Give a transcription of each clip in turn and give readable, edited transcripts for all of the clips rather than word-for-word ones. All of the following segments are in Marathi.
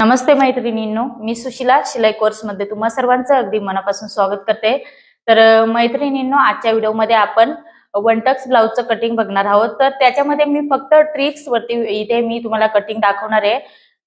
नमस्ते मैत्रिणींनो, मी सुशिला शिलाई कोर्स मध्ये तुम्हा सर्वांचं अगदी मनापासून स्वागत करते। तर मैत्रिणींनो, आजच्या व्हिडिओमध्ये आपण वन टक्स ब्लाउजचं कटिंग बघणार आहोत। तर त्याच्यामध्ये मी फक्त ट्रिक्स वरती इथे मी तुम्हाला कटिंग दाखवणार आहे।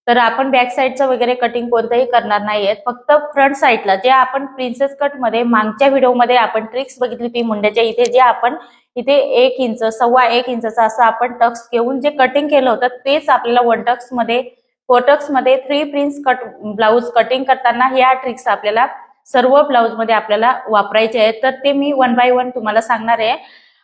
तर आपण बॅक साइडचं वगैरे कटिंग कोणतंही करणार नाहीये, फक्त फ्रंट साइडला जे आपण प्रिन्सेस कट मध्ये मागच्या व्हिडिओमध्ये आपण ट्रिक्स बघितली ती मुंड्याच्या इथे जे आपण इथे 1 इंच सव्वा 1 इंचचा असं आपण टक्स घेऊन जे कटिंग केलं होतं तेच आपल्याला वन टक्स मध्ये फोटक्स मध्ये 3 प्रिन्स कट ब्लाउज कटिंग करताना ह्या ट्रिक्स आपल्याला सर्व ब्लाउज मध्ये आपल्याला वापरायचे आहेत। तर ते मी वन बाय वन तुम्हाला सांगणार आहे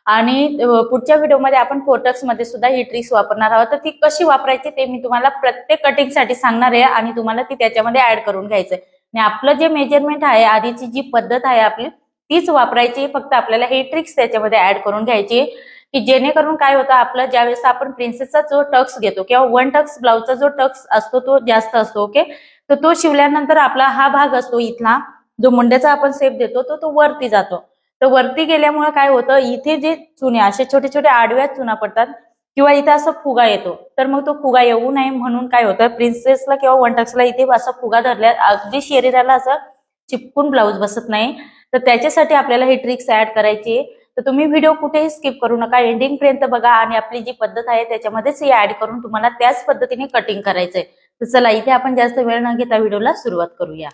आणि पुढच्या व्हिडिओमध्ये आपण फोटक्स मध्ये सुद्धा ही ट्रिक्स वापरणार आहोत। तर ती कशी वापरायची ते मी तुम्हाला प्रत्येक कटिंग साठी सांगणार आहे आणि तुम्हाला ती त्याच्यामध्ये ऍड करून घ्यायचं आहे आणि आपलं जे मेजरमेंट आहे, आधीची जी पद्धत आहे आपली तीच वापरायची, फक्त आपल्याला हे ट्रिक्स त्याच्यामध्ये ऍड करून घ्यायची की जेणेकरून काय होतं, आपलं ज्यावेळेस आपण प्रिन्सेसचा जो टक्स घेतो किंवा वन टक्स ब्लाउजचा जो टक्स असतो तो जास्त असतो, ओके। तर तो शिवल्यानंतर आपला हा भाग असतो इथला जो मुंड्याचा आपण शेप देतो तो वरती जातो। तर वरती गेल्यामुळे काय होतं, इथे जे चुन्या असे छोटे छोटे आडव्या चुना पडतात किंवा इथे असं फुगा येतो। तर मग तो फुगा येऊ नये म्हणून काय होतं, प्रिन्सेसला किंवा वन टक्सला इथे असा फुगा धरल्या अगदी शरीराला असं चिपकून ब्लाउज बसत नाही। तर त्याच्यासाठी आपल्याला ही ट्रिक्स ऍड करायची। तर तुम्ही व्हिडिओ कुठेही स्किप करू नका, एंडिंग पर्यंत बघा आणि आपली जी पद्धत आहे त्याच्यामध्येच ही ऍड करून तुम्हाला त्याच पद्धतीने कटिंग करायचंय। तर चला इथे आपण जास्त वेळ न घेता व्हिडिओला सुरुवात करूया।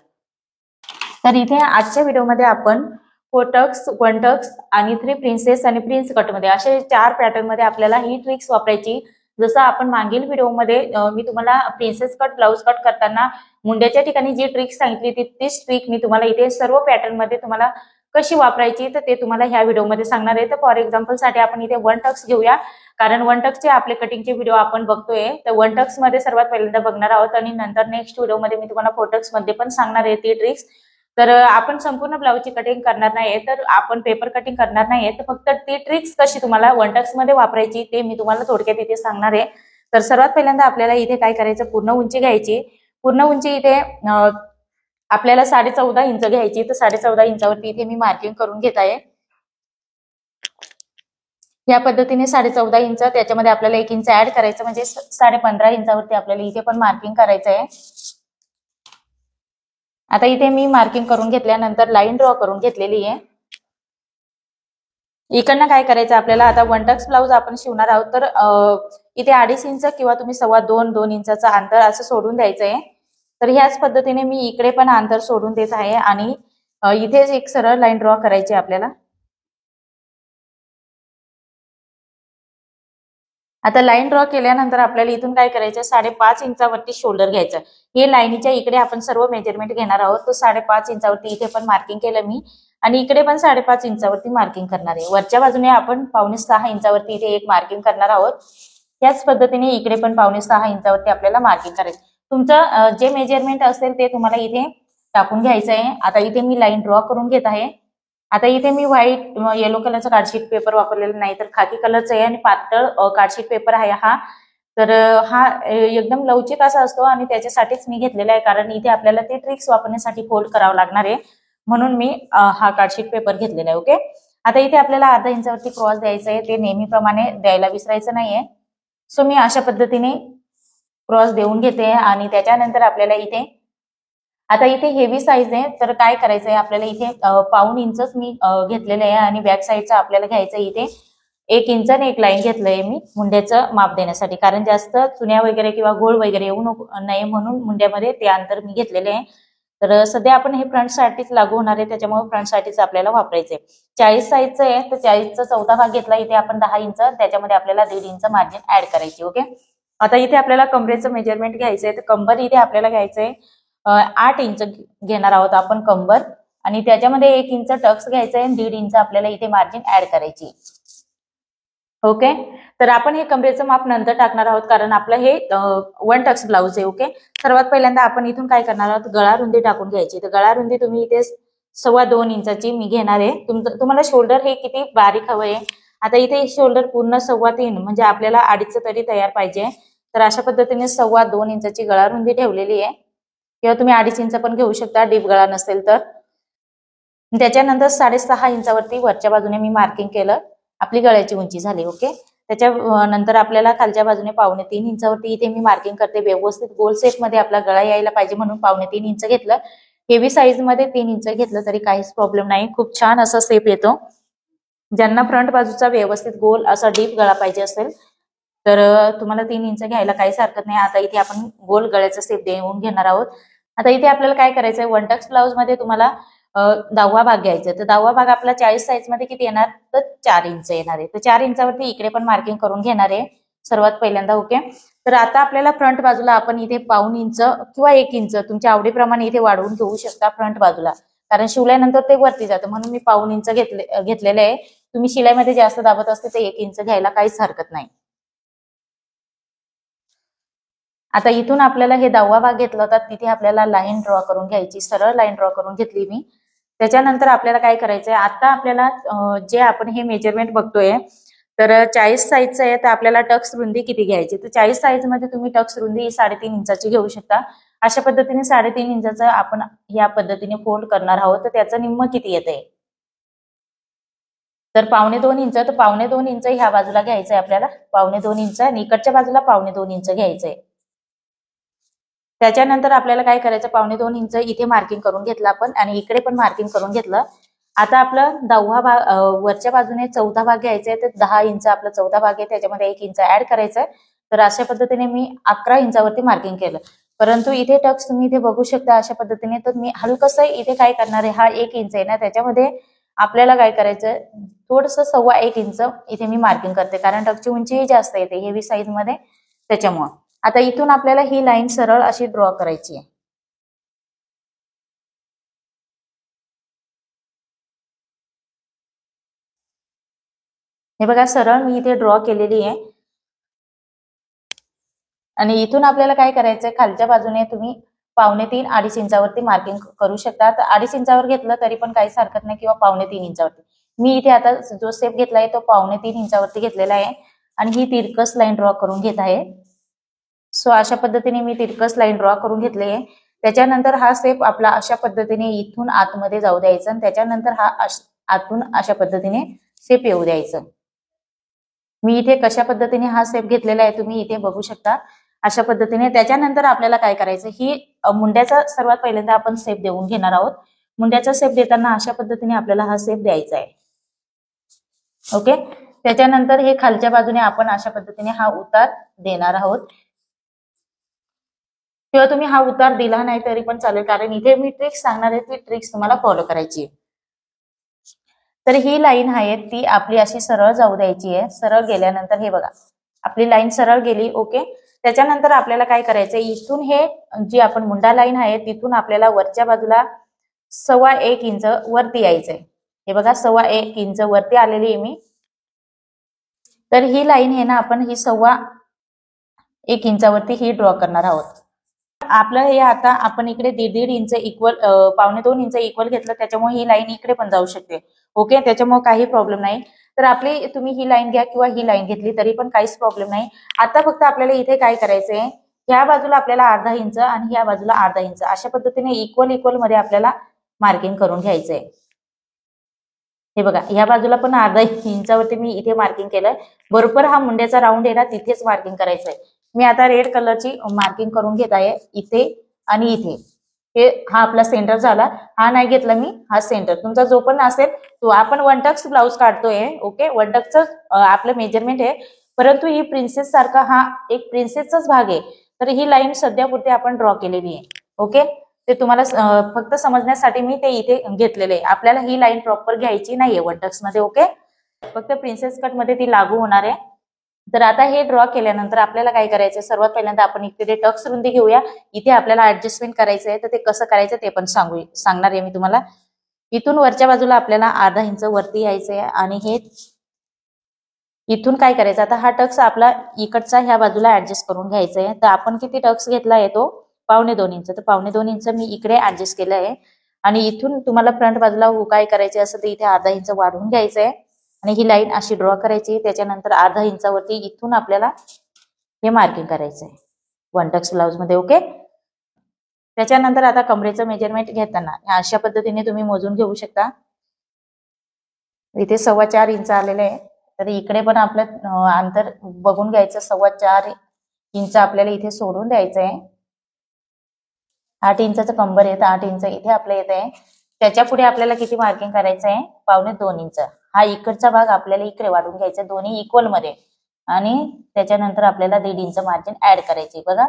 तर इथे आजच्या व्हिडिओमध्ये आपण फोटक्स, वन टक्स आणि 3 प्रिन्सेस आणि प्रिन्स कट मध्ये असे 4 पॅटर्न मध्ये आपल्याला ही ट्रिक्स वापरायची। जसं आपण मागील व्हिडिओमध्ये मी तुम्हाला प्रिन्सेस कट ब्लाउज कट करताना मुंड्याच्या ठिकाणी जी ट्रिक सांगितली तीच ट्रिक मी तुम्हाला इथे सर्व पॅटर्न मध्ये तुम्हाला कशी वापरायची तर ते तुम्हाला ह्या व्हिडिओमध्ये सांगणार आहे। तर फॉर एक्झाम्पल साठी आपण इथे वन टक्स घेऊया, कारण वन टक्सचे आपले कटिंगचे व्हिडिओ आपण बघतोय। तर वन टक्स मध्ये सर्वात पहिल्यांदा बघणार आहोत आणि नंतर नेक्स्ट व्हिडिओमध्ये मी तुम्हाला फोटक्स मध्ये पण सांगणार आहे ती ट्रिक्स। तर आपण संपूर्ण ब्लाउजची कटिंग करणार नाहीये, तर आपण पेपर कटिंग करणार नाहीये, तर फक्त ती ट्रिक्स कशी तुम्हाला वन टक्स मध्ये वापरायची ते मी तुम्हाला थोडक्यात इथे सांगणार आहे। तर सर्वात पहिल्यांदा आपल्याला इथे काय करायचं, पूर्ण उंची घ्यायची। पूर्ण उंची इथे आपल्याला 14.5 इंच घ्यायची। तर 14.5 इंचावरती इथे मी मार्किंग करून घेत आहे। या पद्धतीने 14.5 इंच, त्याच्यामध्ये आपल्याला 1 इंच ऍड करायचं म्हणजे 15.5 इंचावरती आपल्याला इथे पण मार्किंग करायचं आहे। आता इथे मी मार्किंग करून घेतल्यानंतर लाईन ड्रॉ करून घेतलेली आहे। इकडनं काय करायचं आपल्याला, आता वन टक्स ब्लाउज आपण शिवणार आहोत तर इथे 2.5 इंच किंवा तुम्ही 2.25-2 इंचाचं अंतर असं सोडून द्यायचं आहे। तर ह्याच पद्धतीने मी इकडे पण अंतर सोडून देत आहे आणि इथेच एक सरळ लाईन ड्रॉ करायची आपल्याला। आता लाईन ड्रॉ केल्यानंतर आपल्याला इथून काय करायचं, 5.5 इंचावरती शोल्डर घ्यायचं। हे लाईनीच्या इकडे आपण सर्व मेजरमेंट घेणार आहोत। तो 5.5 इंचावरती इथे पण मार्किंग केलं मी आणि इकडे पण 5.5 इंचावरती मार्किंग करणार आहे। वरच्या बाजूने आपण 5.25 इंचावरती इथे एक मार्किंग करणार आहोत। त्याच पद्धतीने इकडे पण 5.25 इंचावरती आपल्याला मार्किंग करायचं। तुमचं जे मेजरमेंट असेल ते तुम्हाला इथे टाकून घ्यायचं आहे। आता इथे मी लाईन ड्रॉ करून घेत आहे। आता इथे मी व्हाईट येलो कलरचा कार्डशीट पेपर वापरलेला नाही, तर खाकी कलरचा आहे आणि पातळ कार्डशीट पेपर आहे हा। तर हा एकदम लवचिक असा असतो आणि त्याच्यासाठीच मी घेतलेला आहे, कारण इथे आपल्याला ते ट्रिक्स वापरण्यासाठी फोल्ड करावं लागणार आहे, म्हणून मी हा कार्डशीट पेपर घेतलेला आहे, ओके। आता इथे आपल्याला अर्धा इंचावरती क्रॉस द्यायचा आहे, ते नेहमीप्रमाणे द्यायला विसरायचं नाहीये। सो मी अशा पद्धतीने क्रॉस देऊन घेते आणि त्याच्यानंतर आपल्याला इथे आता इथे हेवी साईज आहे, तर काय करायचंय आपल्याला इथे 1.5 इंचच मी घेतलेलं आहे आणि बॅक साईडचं आपल्याला घ्यायचं इथे 1 इंच आणि एक लाईन घेतलंय मी मुंड्याचं माप देण्यासाठी, कारण जास्त चुन्या वगैरे किंवा गोळ वगैरे येऊ नये म्हणून मुंड्यामध्ये ते अंतर मी घेतलेले आहे। तर सध्या आपण हे फ्रंट साठीच लागू होणार आहे, त्याच्यामुळे फ्रंट साठीच आपल्याला वापरायचंय। 40 साईजचं आहे, तर 40चा चौथा भाग घेतला इथे आपण 10 इंच, त्याच्यामध्ये आपल्याला 1.5 इंच मार्जिन ऍड करायची, ओके। आता इथे आपल्याला कमरेचं मेजरमेंट घ्यायचंय, तर कंबर इथे आपल्याला घ्यायचंय 8 इंच घेणार आहोत आपण कंबर आणि त्याच्यामध्ये 1 इंच टक्स घ्यायचंय आणि 1.5 इंच आपल्याला इथे मार्जिन ऍड करायची, ओके। तर आपण हे कमरेचं माप नंतर टाकणार आहोत, कारण आपलं हे वन टक्स ब्लाउज आहे, ओके। सर्वात पहिल्यांदा आपण इथून काय करणार आहोत, गळा रुंदी टाकून घ्यायची। तर गळा रुंदी तुम्ही इथे 2.25 इंचाची मी घेणार आहे। तुम्हाला शोल्डर हे किती बारीक हवं आहे, आता इथे शोल्डर पूर्ण 3.25 म्हणजे आपल्याला 2.5 तरी तयार पाहिजे। तर अशा पद्धतीने 2.25 इंचाची गळा रुंदी ठेवलेली आहे, किंवा तुम्ही 2.5 इंच पण घेऊ शकता डीप गळा नसेल तर। त्याच्यानंतर 6.5 इंचावरती वरच्या बाजूने मी मार्किंग केलं, आपली गळ्याची उंची झाली, ओके। नंतर आपल्याला खालच्या बाजूने 3.25 इंचावरती इथे मी मार्किंग करते. व्यवस्थित गोल शेप मध्ये आपला गळा यायला पाहिजे म्हणून 3.25 इंच घेतलं. हेवी साईज मध्ये 3 इंच घेतलं तरी काहीच प्रॉब्लेम नाही, खूप छान असा शेप येतो. ज्यांना फ्रंट बाजूचा व्यवस्थित गोल असा डीप गळा पाहिजे असेल तर तुम्हाला 3 इंच घ्यायला काहीच हरकत नाही. आता इथे आपण गोल गळ्याचा शेप देऊन घेणार आहोत. आता इथे आपल्याला काय करायचंय, वन टक्स ब्लाउज मध्ये तुम्हाला 10वा भाग घ्यायचा. तर 10वा भाग आपला 40 साईज मध्ये किती येणार, तर 4 इंच येणार आहे. तर 4 इंचावरती इकडे पण मार्किंग करून घेणार आहे सर्वात पहिल्यांदा. ओके, तर आता आपल्याला फ्रंट बाजूला आपण इथे 1.25 इंच किंवा 1 इंच तुमच्या आवडीप्रमाणे इथे वाढवून घेऊ शकता फ्रंट बाजूला, कारण शिवल्यानंतर ते वरती जातं म्हणून मी 1.25 इंच घेतलेले आहे. तुम्ही शिलाईमध्ये जास्त दाबत असते तर 1 इंच घ्यायला काहीच हरकत नाही. आता इथून आपल्याला हे 10वा भाग घेतला होता तिथे आपल्याला लाईन ड्रॉ करून घ्यायची, सरळ लाईन ड्रॉ करून घेतली मी. त्याच्यानंतर आपल्याला काय करायचंय, आता आपल्याला जे आपण हे मेजरमेंट बघतोय तर 40 साईजचं आहे, तर आपल्याला टक्स रुंदी किती घ्यायची, तर 40 साईज मध्ये तुम्ही टक्स रुंदी 3.5 इंचाची घेऊ शकता. अशा पद्धतीने 3.5 इंचाचं आपण या पद्धतीने फोल्ड करणार आहोत. तर त्याचं निम्म किती येतंय, तर 2.25 इंच. तर 2.25 इंच ह्या बाजूला घ्यायचंय आपल्याला, 2.25 इंच, आणि इकडच्या बाजूला 2.25 इंच घ्यायचंय. त्याच्यानंतर आपल्याला काय करायचं, 2.25 इंच इथे मार्किंग करून घेतलं आपण आणि इकडे पण मार्किंग करून घेतलं. आता आपलं 10वा भाग वरच्या बाजूने 4था भाग घ्यायचा आहे. तर 10 इंच आपला 4था भाग आहे, त्याच्यामध्ये 1 इंच ऍड करायचंय. तर अशा पद्धतीने मी 11 इंचावरती मार्किंग केलं. परंतु इथे टक्स तुम्ही इथे बघू शकता अशा पद्धतीने. तर मी हलकस इथे काय करणार आहे, हा 1 इंच आहे ना, त्याच्यामध्ये आपल्याला काय करायचं, थोडस 1.25 इंच इथे मी मार्किंग करते, कारण टक्सची उंचीही जास्त येते हेवी साईज मध्ये, त्याच्यामुळे. आता इथून आपल्याला ही लाईन सरळ अशी ड्रॉ करायची आहे. हे बघा, सरळ मी इथे ड्रॉ केलेली आहे. आणि इथून आपल्याला काय करायचंय, खालच्या बाजूने तुम्ही 2.25 2.5 इंचावरती मार्किंग करू शकता. तर 2.5 इंचावर घेतलं तरी पण काहीच हरकत नाही, किंवा 2.25 इंचावरती. मी इथे आता जो शेप घेतलाय तो 2.25 इंचावरती घेतलेला आहे आणि ही तिरकस लाईन ड्रॉ करून घेत आहे. सो अशा पद्धतीने मी तिरकस लाईन ड्रॉ करून घेतली आहे. त्याच्यानंतर हा शेप आपला अशा पद्धतीने इथून आतमध्ये जाऊ द्यायचा आणि त्याच्यानंतर हा आतून अशा पद्धतीने शेप येऊ द्यायचं. मी इथे कशा पद्धतीने हा शेप घेतलेला आहे तुम्ही इथे बघू शकता अशा पद्धतीने. त्याच्यानंतर आपल्याला काय करायचं, ही मुंड्याचा सर्वात पहिल्यांदा आपण शेप देऊन घेणार आहोत. मुंड्याचा शेप देताना अशा पद्धतीने आपल्याला हा शेप द्यायचा आहे. ओके, त्याच्यानंतर हे खालच्या बाजूने आपण अशा पद्धतीने हा उतार देणार आहोत, किंवा तुम्ही हा उतार दिला नाही तरी पण चालेल, कारण इथे मी ट्रिक्स सांगणार आहे, ती ट्रिक्स तुम्हाला फॉलो करायची आहे. तर ही लाईन आहे ती आपली अशी सरळ जाऊ द्यायची आहे. सरळ गेल्यानंतर हे बघा आपली लाईन सरळ गेली. ओके, त्याच्यानंतर आपल्याला काय करायचंय, इथून हे जी आपण मुंडा लाईन आहे तिथून आपल्याला वरच्या बाजूला 1.25 इंच वरती यायचंय. हे बघा 1.25 इंच वरती आलेली आहे मी. तर ही लाईन आहे ना, आपण ही 1.25 इंचावरती ही ड्रॉ करणार आहोत. आपलं हे आता आपण इकडे 1.5 इंच इक्वल 2.25 इंच इक्वल घेतलं, त्याच्यामुळे ही लाईन इकडे पण जाऊ शकते. ओके, त्याच्यामुळे काही प्रॉब्लेम नाही. तर आपली तुम्ही ही लाईन घ्या किंवा ही लाईन घेतली तरी पण काहीच प्रॉब्लेम नाही. आता फक्त आपल्याला इथे काय करायचंय, ह्या बाजूला आपल्याला 0.5 इंच आणि ह्या बाजूला 0.5 इंच अशा पद्धतीने इक्वल मध्ये आपल्याला मार्किंग करून घ्यायचंय. हे बघा, ह्या बाजूला पण 0.5 इंचावरती मी इथे मार्किंग केलंय. बरोबर हा मुंड्याचा राऊंड आहे ना, तिथेच मार्किंग करायचंय. मी आता रेड कलरची मार्किंग करून घेत आहे इथे आणि इथे. हे हा आपला सेंटर झाला, हा नाही घेतला मी, हा सेंटर तुमचा जो पण असेल तो. आपण वन टक्स ब्लाउज काढतोय. ओके, वन टक्सचं आपलं मेजरमेंट आहे, परंतु ही प्रिन्सेस सारखा हा एक प्रिन्सेसचाच भाग आहे. तर ही लाईन सध्यापुरती आपण ड्रॉ केलेली आहे. ओके, ते तुम्हाला फक्त समजण्यासाठी मी ते इथे घेतलेले आहे. आपल्याला ही लाईन प्रॉपर घ्यायची नाहीये वन टक्स मध्ये. ओके, फक्त प्रिन्सेस कट मध्ये ती लागू होणार आहे. तर आता हे ड्रॉ केल्यानंतर आपल्याला काय करायचं, सर्वात पहिल्यांदा आपण इथे टक्स रुंदी घेऊया. इथे आपल्याला ऍडजस्टमेंट करायचं आहे, तर ते कसं करायचं ते पण सांगणार आहे मी तुम्हाला. इथून वरच्या बाजूला आपल्याला 0.5 इंच वरती यायचंय आणि हे इथून काय करायचं, आता हा टक्स आपला इकडचा ह्या बाजूला ऍडजस्ट करून घ्यायचा आहे. तर आपण किती टक्स घेतला आहे तो 2.25 इंच. तर 2.25 इंच मी इकडे ऍडजस्ट केलं आहे. आणि इथून तुम्हाला फ्रंट बाजूला काय करायचे असेल तर इथे 0.5 इंच वाढवून घ्यायचं आहे आणि ही लाईन अशी ड्रॉ करायची. त्याच्यानंतर 0.5 इंचावरती इथून आपल्याला हे मार्किंग करायचंय वन टक्स ब्लाउज मध्ये. ओके, त्याच्यानंतर आता कमरेचं मेजरमेंट घेताना अशा पद्धतीने तुम्ही मोजून घेऊ शकता. इथे 4.25 इंच आलेलं आहे. तर इकडे पण आपलं अंतर बघून घ्यायचं, 4.25 इंच आपल्याला इथे सोडून द्यायचं आहे. 8 इंचाचं कंबर येतं, 8 इंच इथे आपलं येत आहे. त्याच्या पुढे आपल्याला किती मार्किंग करायचं आहे, 2.25 इंच. हा इकडचा भाग आपल्याला इकडे वाढून घ्यायचा, दोन्ही इक्वल मध्ये, आणि त्याच्यानंतर आपल्याला 1.5 इंच मार्जिन ऍड करायची. बघा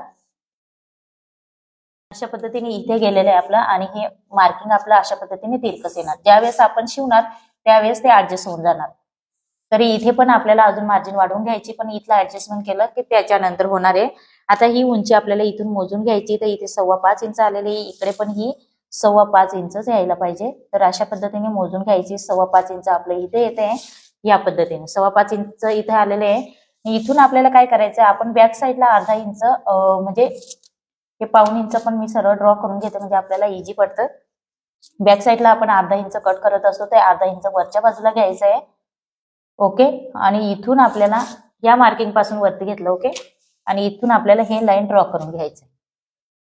अशा पद्धतीने इथे गेलेलं आहे आपलं, आणि हे मार्किंग आपलं अशा पद्धतीने तिरकस येणार. ज्यावेळेस आपण शिवणार त्यावेळेस ते ऍडजस्ट होऊन जाणार. तरी इथे पण आपल्याला अजून मार्जिन वाढवून घ्यायची, पण इथलं ऍडजस्टमेंट केलं की त्याच्यानंतर होणार आहे. आता ही उंची आपल्याला इथून मोजून घ्यायची, तर इथे 5.25 इंच आलेली, इकडे पण ही 5.25 इंचच यायला पाहिजे. तर अशा पद्धतीने मोजून घ्यायची. 5.25 इंच आपलं इथे येते या पद्धतीने, 5.25 इंच इथे आलेले आहे. इथून आपल्याला काय करायचं, आपण बॅक साईडला अर्धा इंच म्हणजे हे 1.25 इंच पण मी सरळ ड्रॉ करून घेते, म्हणजे आपल्याला इझी पडतं. बॅक साईडला आपण अर्धा इंच कट करत असतो, ते अर्धा इंच वरच्या बाजूला घ्यायचं आहे. ओके, आणि इथून आपल्याला या मार्किंग पासून वरती घेतलं. ओके, आणि इथून आपल्याला हे लाईन ड्रॉ करून घ्यायचं.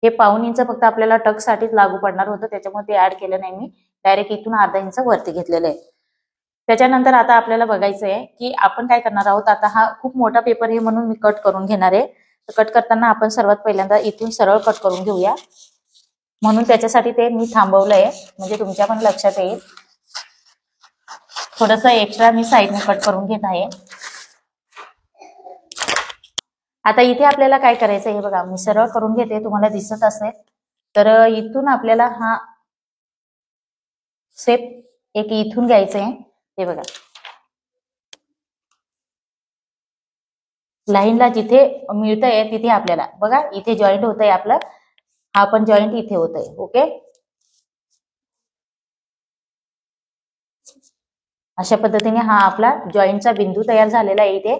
हे 1.25 इंच फक्त आपल्याला टक साठीच लागू पडणार होतं, त्याच्यामुळे ते ऍड केलं नाही मी, डायरेक्ट इथून अर्धा इंच वरती घेतलेलं आहे. त्याच्यानंतर आता आपल्याला बघायचं आहे की आपण काय करणार आहोत. आता हा खूप मोठा पेपर आहे म्हणून मी कट करून घेणार आहे. तर कट करताना आपण सर्वात पहिल्यांदा इथून सरळ कट करून घेऊया, म्हणून त्याच्यासाठी ते मी थांबवलंय, म्हणजे तुमच्या पण लक्षात येईल. थोडंसं एक्स्ट्रा मी साईडने कट करून घेत आहे. आता इथे आपल्याला काय करायचं हे बघा, मी सरळ करून घेते, तुम्हाला दिसत असेल. तर इथून आपल्याला हा शेप एक इथून घ्यायचं आहे. हे बघा, लाईनला जिथे मिळतंय तिथे आपल्याला बघा इथे जॉईंट होतंय आपलं, हा पण जॉईंट इथे होतंय. ओके, अशा पद्धतीने हा आपला जॉईंटचा बिंदू तयार झालेला आहे इथे.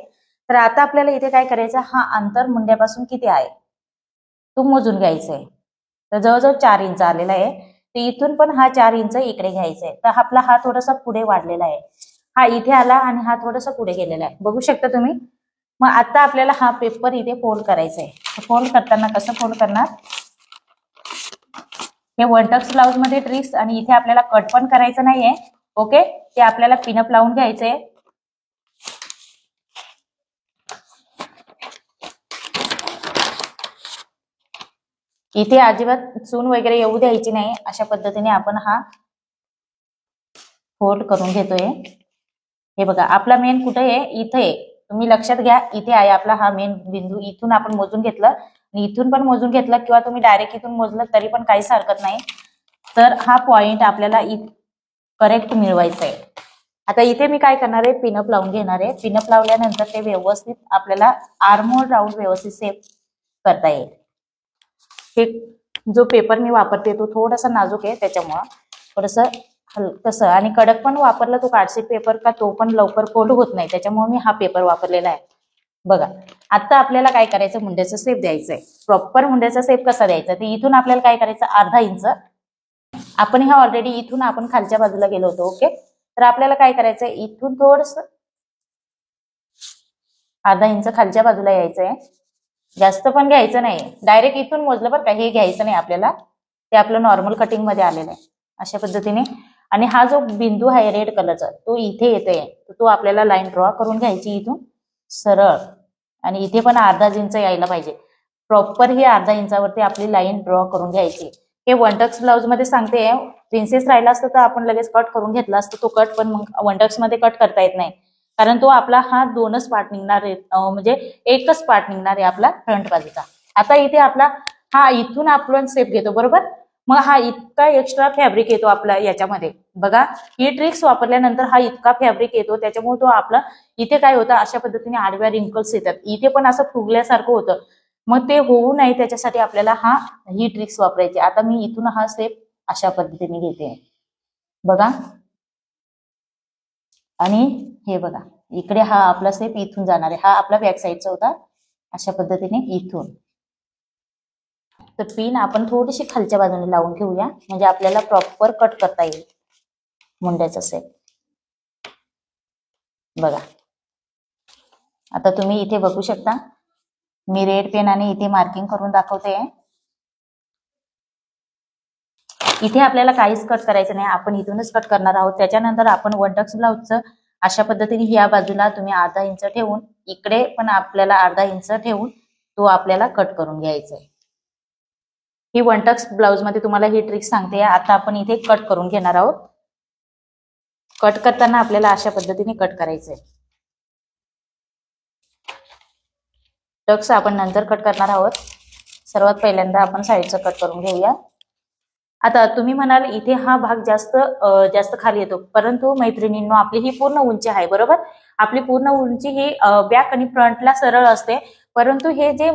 तर आता आपल्याला इथे काय करायचं, हा अंतर मुंड्यापासून किती आहे तो मोजून घ्यायचा आहे. तर जवळजवळ 4 इंच आलेला आहे. तर इथून पण हा 4 इंच इकडे घ्यायचा आहे. तर आपला हा थोडासा पुढे वाढलेला आहे, हा इथे आला आणि हा थोडासा पुढे गेलेला आहे, बघू शकता तुम्ही. मग आता आपल्याला हा पेपर इथे फोल्ड करायचा आहे. फोल्ड करताना कसं फोल्ड करणार, हे वनटक्स ब्लाउज मध्ये ट्रिक्स, आणि इथे आपल्याला कट पण करायचं नाहीये. ओके, ते आपल्याला पिनअप लावून घ्यायचंय. इथे अजिबात चून वगैरे येऊ द्यायची नाही. अशा पद्धतीने आपण हा फोल्ड करून घेतोय. हे बघा आपला मेन कुठे आहे, इथे आहे. तुम्ही लक्षात घ्या, इथे आहे आपला हा मेन बिंदू. इथून आपण मोजून घेतलं आणि इथून पण मोजून घेतलं, किंवा तुम्ही डायरेक्ट इथून मोजलं तरी पण काहीच हरकत नाही. तर हा पॉइंट आपल्याला करेक्ट मिळवायचा आहे. आता इथे मी काय करणार आहे, पिनअप लावून घेणार आहे. पिनअप लावल्यानंतर ते व्यवस्थित आपल्याला आर्महोल राऊंड व्यवस्थित सेट करता येईल. हे जो पेपर मी वापरते तो थोडासा नाजूक आहे, त्याच्यामुळं थोडंसं हलकसं, आणि कडक पण वापरला तो कार्डशीट पेपर का तो पण लवकर फोल्ड होत नाही, त्याच्यामुळे मी हा पेपर वापरलेला आहे. बघा आता आपल्याला काय करायचं, मुंड्याचा शेप द्यायचा आहे. प्रॉपर मुंड्याचा शेप कसा द्यायचा, ते इथून आपल्याला काय करायचं, अर्धा इंच. आपण ह्या ऑलरेडी इथून आपण खालच्या बाजूला गेलो होतो. ओके, तर आपल्याला काय करायचंय, इथून थोडस अर्धा इंच खालच्या बाजूला यायचंय. जास्त पण घ्यायचं नाही, डायरेक्ट इथून मोजलं बरं का, हे घ्यायचं नाही आपल्याला, ते आपलं नॉर्मल कटिंग मध्ये आलेलं आहे अशा पद्धतीने. आणि हा जो बिंदू आहे रेड कलरचा तो इथे येतोय, तो आपल्याला लाईन ड्रॉ करून घ्यायची इथून सरळ, आणि इथे पण अर्धा इंच यायला पाहिजे. प्रॉपर ही अर्धा इंचावरती आपली लाईन ड्रॉ करून घ्यायची. हे वनटक्स ब्लाउज मध्ये सांगते, प्रिन्सेस राहिला असतं तर आपण लगेच कट करून घेतला असतं तो कट, पण मग वनटक्स मध्ये कट करता येत नाही, कारण तो आपला हा 2च पार्ट निघणार आहे, म्हणजे एकच पार्ट निघणार आहे आपला फ्रंट बाजूचा. आता इथे आपला हा इथून आपण शेप घेतो बरोबर, मग हा इतका एक्स्ट्रा फॅब्रिक येतो आपला याच्यामध्ये. बघा ही ट्रिक्स वापरल्यानंतर हा इतका फॅब्रिक येतो, त्याच्यामुळे तो आपला इथे काय होतं, अशा पद्धतीने आडव्या रिंकल्स येतात, इथे पण असं फुगल्यासारखं होतं. मग ते होऊ नये त्याच्यासाठी आपल्याला ही ट्रिक्स वापरायची. आता मी इथून हा शेप अशा पद्धतीने घेते बघा, आणि हे बघा इकडे हा आपला शेप इथून जाणार आहे, हा आपला बॅक साईडचा होता. अशा पद्धतीने इथून तर पिन आपण थोडीशी खालच्या बाजूने लावून घेऊया, म्हणजे आपल्याला प्रॉपर कट करता येईल मुंड्याचा शेप. बघा आता तुम्ही इथे बघू शकता, मी रेड पेनाने इथे मार्किंग करून दाखवते. इथे आपल्याला काहीच कट करायचं नाही, आपण इथूनच कट करणार आहोत. त्याच्यानंतर आपण वनटक्स ब्लाउजचं अशा पद्धतीने या बाजूला तुम्ही अर्धा इंच ठेवून इकडे पण आपल्याला अर्धा इंच ठेवून तो आपल्याला कट करून घ्यायचा आहे. ही वन टक्स ब्लाउज मध्ये तुम्हाला ही ट्रिक सांगते. आता आपण इथे कट करून घेणार आहोत. कट करताना आपल्याला अशा पद्धतीने कट करायचंय. टक्स आपण नंतर कट करणार आहोत. सर्वात पहिल्यांदा आपण साईडचं कट करून घेऊया. आता तुम्ही म्हणाल इथे हा भाग जास्त खाली येतो, परंतु मैत्रिणींनो आपली ही पूर्ण उंची आहे बरोबर. आपली पूर्ण उंची ही बॅक आणि फ्रंटला सरळ असते, परंतु हे जे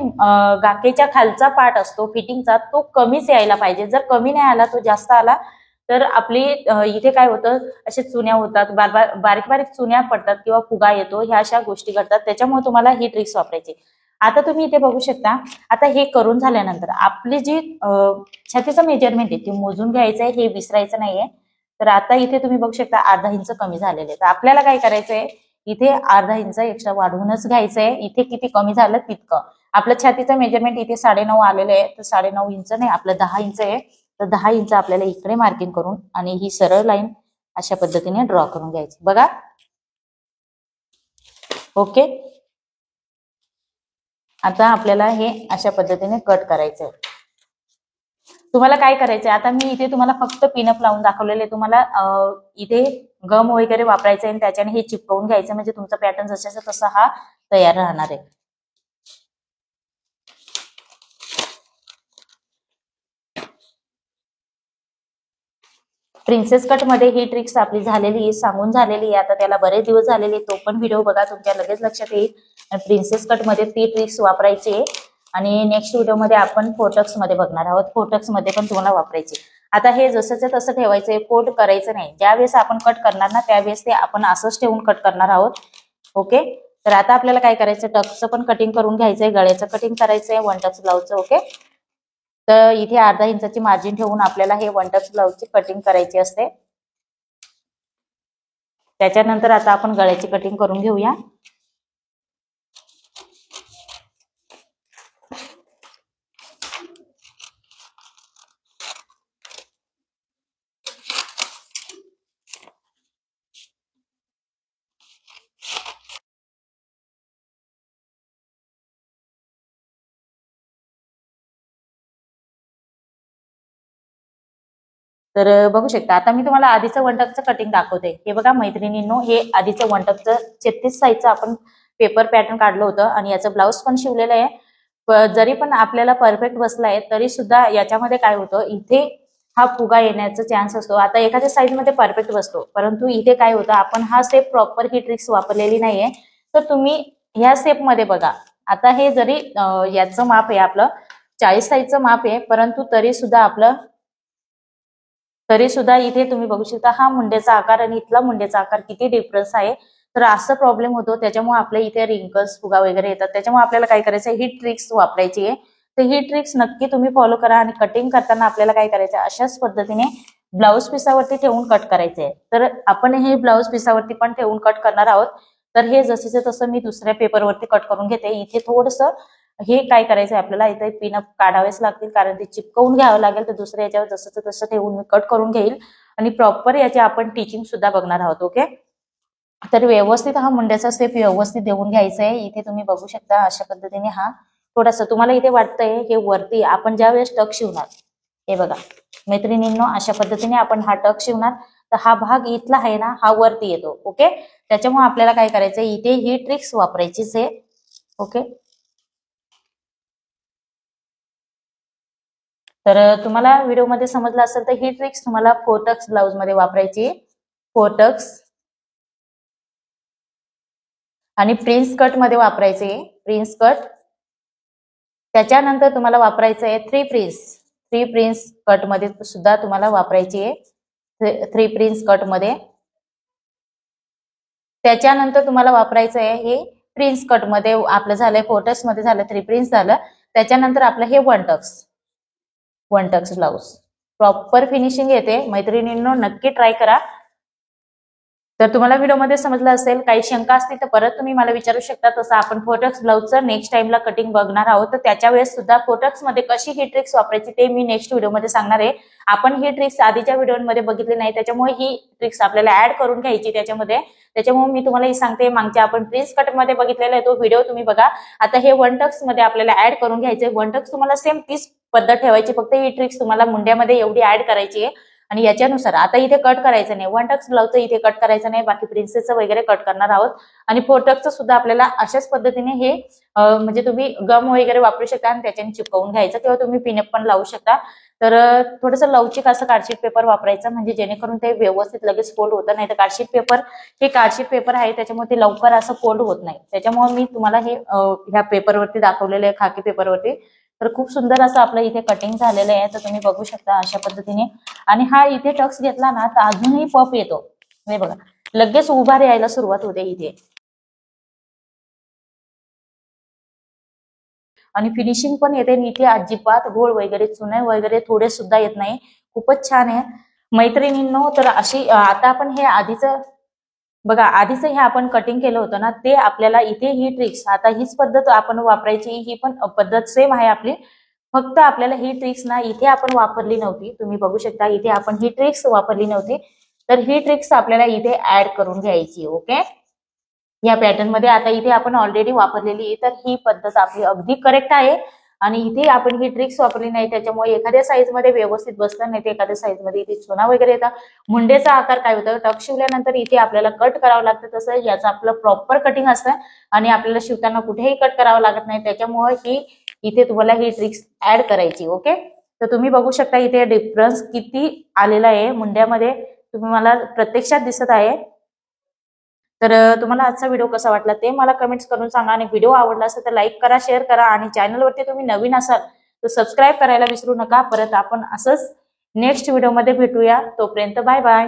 गाकेच्या खालचा पार्ट असतो फिटिंगचा तो कमीच यायला पाहिजे. जर कमी नाही आला तो जास्त आला तर आपली इथे काय होतं, असे चुन्या होतात, बारीक बारीक चुन्या पडतात किंवा फुगा येतो, ह्या अशा गोष्टी घडतात. त्याच्यामुळे तुम्हाला ही ट्रिक्स वापरायची. आता तुम्ही इथे बघू शकता. आता हे करून झाल्यानंतर आपली जी छातीचं मेजरमेंट आहे ते मोजून घ्यायचं आहे, हे विसरायचं नाहीये. तर आता इथे तुम्ही बघू शकता अर्धा इंच कमी झालेले. तर आपल्याला काय करायचंय, इथे अर्धा इंच एक्स्ट्रा वाढवूनच घ्यायचंय. इथे किती कमी झालं तितकं. आपलं छातीचं मेजरमेंट इथे 9.5 आलेलं आहे, तर 9.5 इंच नाही, आपलं 10 इंच आहे. तर 10 इंच आपल्याला इकडे मार्किंग करून आणि ही सरळ लाईन अशा पद्धतीने ड्रॉ करून घ्यायची बघा. ओके. आता आपल्याला हे अशा पद्धतीने कट करायचंय. तुम्हाला काय करायचंय, आता मी इथे तुम्हाला फक्त पिनअप लावून दाखवलेले. तुम्हाला इथे गम वगैरे वापरायचं आणि त्याच्याने हे चिपकवून घ्यायचं, म्हणजे तुमचा पॅटर्न जशाचा तसा हा तयार राहणार आहे. प्रिन्सेस कट मध्ये ही ट्रिक्स आपली झालेली सांगून झालेली आहे. आता त्याला बरेच दिवस झालेले, तो पण व्हिडिओ बघा, तुमच्या लगेच लक्षात येईल. आणि प्रिन्सेस कट मध्ये ती ट्रिक्स वापरायची आहे. आणि नेक्स्ट व्हिडिओमध्ये आपण फोटक्स मध्ये बघणार आहोत. फोटक्स मध्ये पण तुम्हाला वापरायची. आता हे जसंच तसं ठेवायचंय, फोल्ड करायचं नाही. ज्यावेळेस आपण कट करणार ना त्यावेळेस ते आपण असंच ठेवून कट करणार आहोत. ओके. तर आता आपल्याला काय करायचं, टक्सचं पण कटिंग करून घ्यायचंय, गळ्याचं कटिंग करायचंय, वन टक्स ब्लाउजचं. ओके. तर इथे अर्धा इंचाची मार्जिन ठेवून आपल्याला हे वन टक्स ब्लाउजची कटिंग करायची असते. त्याच्यानंतर आता आपण गळ्याची कटिंग करून घेऊया. तर बघू शकता. आता मी तुम्हाला आधीचं वन टक्सचं कटिंग दाखवते. हे बघा मैत्रिणींनो, हे आधीचं वन टक्सचं 36 साईजचं आपण पेपर पॅटर्न काढलं होतं आणि याचं ब्लाऊज पण शिवलेलं आहे. जरी पण आपल्याला परफेक्ट बसलाय तरी सुद्धा याच्यामध्ये काय होतं, इथे हा फुगा येण्याचा चान्स असतो. आता एखाद्या साईज मध्ये परफेक्ट बसतो, परंतु इथे काय होतं, आपण हा शेप प्रॉपर ही ट्रिक्स वापरलेली नाहीये. तर तुम्ही ह्या शेप मध्ये बघा. आता हे जरी याचं माप आहे आपलं 40 साईजचं माप आहे, परंतु तरी सुद्धा इथे तुम्ही बघू शकता हा मुंड्याचा आकार आणि इथला मुंड्याचा आकार किती डिफरन्स आहे. तर असं प्रॉब्लेम होतो, त्याच्यामुळे आपल्या इथे रिंकल्स फुगा वगैरे येतात. त्याच्यामुळे आपल्याला काय करायचं, ही ट्रिक्स वापरायची आहे. तर ही ट्रिक्स नक्की तुम्ही फॉलो करा. आणि कटिंग करताना आपल्याला काय करायचं, अशाच पद्धतीने ब्लाऊज पिसावरती ठेवून कट करायचंय. तर आपण हे ब्लाऊज पिसावरती पण ठेवून कट करणार आहोत. तर हे जसेचे तसं मी दुसऱ्या पेपरवरती कट करून घेते. इथे थोडंसं हे काय करायचंय, आपल्याला इथे पिनअप काढावेच लागतील, कारण ते चिपकवून घ्यावं लागेल. तर दुसऱ्या याच्यावर जसं तसं ठेवून मी कट करून घेईल आणि प्रॉपर याचे आपण टीचिंग सुद्धा बघणार आहोत. ओके. तर व्यवस्थित हा मुंड्याचा स्टेप व्यवस्थित देऊन घ्यायचा आहे. इथे तुम्ही बघू शकता अशा पद्धतीने हा थोडासा तुम्हाला इथे वाटतंय हे वरती आपण ज्या वेळेस टक शिवणार, हे बघा मैत्रिणींनो, अशा पद्धतीने आपण हा टक शिवणार तर हा भाग इथला आहे ना, हा वरती येतो. ओके. त्याच्यामुळे आपल्याला काय करायचंय, इथे ही ट्रिक्स वापरायचीच आहे. ओके. तर तुम्हाला व्हिडिओमध्ये समजलं असेल तर ही ट्रिक्स तुम्हाला फोटक्स ब्लाउज मध्ये वापरायची. फोटक्स आणि प्रिन्स कट मध्ये वापरायचे. Prince cut. त्याच्यानंतर तुम्हाला वापरायचं आहे थ्री प्रिन्स कट मध्ये सुद्धा तुम्हाला वापरायची आहे. थ्री प्रिन्स कट मध्ये. त्याच्यानंतर तुम्हाला वापरायचं आहे हे प्रिन्स कट मध्ये. आपलं झालंय फोटक्स मध्ये झालं, थ्री प्रिन्स झालं. त्याच्यानंतर आपलं हे one Tux blouse proper finishing येते. मैत्रिणींनो नक्की ट्राय करा. तर तुम्हाला व्हिडिओमध्ये समजलं असेल, काही शंका असतील तर परत तुम्ही मला विचारू शकता. तसं आपण फोटक्स ब्लाउजचं नेक्स्ट टाइमला कटिंग बघणार आहोत, तर त्याच्या वेळेस सुद्धा फोटक्स मध्ये कशी ही ट्रिक्स वापरायची ते मी नेक्स्ट व्हिडिओमध्ये सांगणार आहे. आपण ही ट्रिक्स आधीच्या व्हिडिओमध्ये बघितली नाही, त्याच्यामुळे ही ट्रिक्स आपल्याला ऍड करून घ्यायची त्याच्यामुळे मी तुम्हाला ही सांगते. मागच्या आपण प्रिन्स कट मध्ये बघितलेला आहे तो व्हिडिओ तुम्ही बघा. आता हे वन टक्स मध्ये आपल्याला ऍड करून घ्यायचे. वन टक्स तुम्हाला सेम तीच पद्धत ठेवायची, फक्त ही ट्रिक्स तुम्हाला मुंड्यामध्ये एवढी ऍड करायची आहे. आणि याच्यानुसार आता इथे कट करायचं नाही, वन टक्स ब्लाउजचं इथे कट करायचं नाही, बाकी प्रिन्सेसचं वगैरे कट करणार आहोत. आणि फोर टक्सचं सुद्धा आपल्याला अशाच पद्धतीने हे म्हणजे तुम्ही गम वगैरे वापरू शकता आणि त्याच्याने चिपकवून घ्यायचं, किंवा तुम्ही पिनअप पण लावू शकता. तर थोडंसं लवचिक असं कार्डशीट पेपर वापरायचं, म्हणजे जेणेकरून ते व्यवस्थित लगेच फोल्ड होतं. नाही तर कार्डशीट पेपर हे कार्डशीट पेपर आहे, त्याच्यामुळे ते लवकर असं फोल्ड होत नाही. त्याच्यामुळे मी तुम्हाला हे ह्या पेपरवरती दाखवलेलं आहे, खाकी पेपरवरती. तर खूप सुंदर असं आपलं इथे कटिंग झालेलं आहे, तर तुम्ही बघू शकता अशा पद्धतीने. आणि हा इथे टक्स घेतला ना तर अजूनही पफ येतो. हे बघा, लगेच उभार यायला सुरुवात होते इथे. आणि फिनिशिंग पण येते. इथे अजिबात घोळ वगैरे चुने वगैरे थोडे सुद्धा येत नाही. खूपच छान आहे मैत्रिणींनो. तर अशी आता आपण हे आधीच बघा, आधीच हे आपण कटिंग केलं होतं ना, ते आपल्याला इथे ही ट्रिक्स, आता हीच पद्धत आपण वापरायची. ही पण पद्धत सेम आहे आपली, फक्त आपल्याला ही ट्रिक्स ना इथे आपण वापरली नव्हती. तुम्ही बघू शकता इथे आपण ही ट्रिक्स वापरली नव्हती, तर ही ट्रिक्स आपल्याला इथे ऍड करून घ्यायची. ओके, या पॅटर्न मध्ये आता इथे आपण ऑलरेडी वापरलेली आहे, तर ही पद्धत आपली अगदी करेक्ट आहे. आणि इथे आपण ही ट्रिक्स वापरली नाही, त्याच्यामुळे एखाद्या साईज मध्ये व्यवस्थित बसलं नाही, तर एखाद्या साईज मध्ये इथे चुना वगैरे येतात. मुंडेचा आकार काय होतं, टक शिवल्यानंतर इथे आपल्याला कट करावं लागतं, तसं याचं आपलं प्रॉपर कटिंग असतं आणि आपल्याला शिवताना कुठेही कट करावं लागत नाही. त्याच्यामुळे ही इथे तुम्हाला ही ट्रिक्स ऍड करायची. ओके, तर तुम्ही बघू शकता इथे डिफरन्स किती आलेला आहे मुंड्यामध्ये, तुम्ही मला प्रत्यक्षात दिसत आहे. तर तुम्हाला आजचा व्हिडिओ कसा वाटला ते मला कमेंट्स करून सांगा. आणि व्हिडिओ आवडला असेल तर लाईक करा, शेअर करा. आणि चॅनलवरती तुम्ही नवीन असाल तर सबस्क्राईब करायला विसरू नका. परत आपण असंच नेक्स्ट व्हिडिओमध्ये भेटूया. तोपर्यंत बाय बाय.